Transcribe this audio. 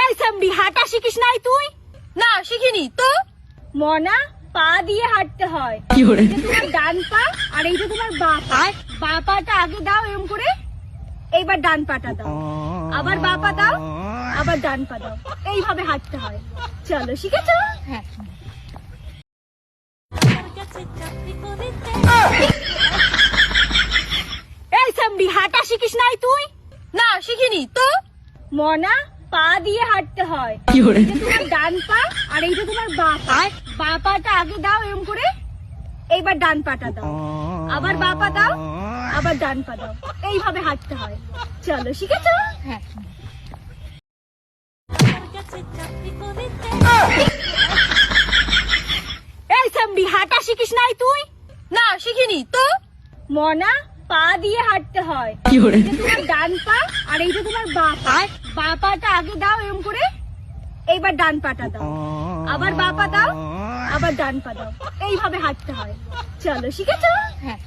এই সামরি, হাঁটা শিখিস নাই তুই? না শিখিনি তো। মনা, পা দিয়ে হাঁটতে হয়। এটা তোমার ডান পা আর এইটা তোমার বাঁ পা। বাঁ পাটা আগে দাও এরকম করে, এইবার ডান পাটা দাও, আবার বাঁ পা দাও, আবার ডান পা দাও, এইভাবে হাঁটতে হয়। চলো, শিখেছো? হ্যাঁ। এই সামরি, হাঁটা শিখিস নাই তুই? না শিখিনি তো। মনা, পা দিয়ে হাঁটতে হয়। এটা তোমার ডান পা আর এইটা তোমার বাঁ পা। বাঁ পাটা আগে দাও এরকম করে, এইবার ডান পাটা দাও, আবার বাঁ পা দাও, আবার ডান পা দাও, এইভাবে হাঁটতে হয়। চলো, শিখেছো? হ্যাঁ। এই সামরি, হাঁটা শিখিস নাই তুই? না শিখিনি তো। মনা, পা দিয়ে হাঁটতে হয়। এটা তোমার ডান পা আর এইটা তোমার বাঁ পা। বাঁ পাটা আগে দাও এরকম করে, এইবার ডান পাটা দাও, আবার বাঁ পা দাও, আবার ডান পা দাও, এইভাবে হাঁটতে হয়। চলো, শিখেছো? হ্যাঁ।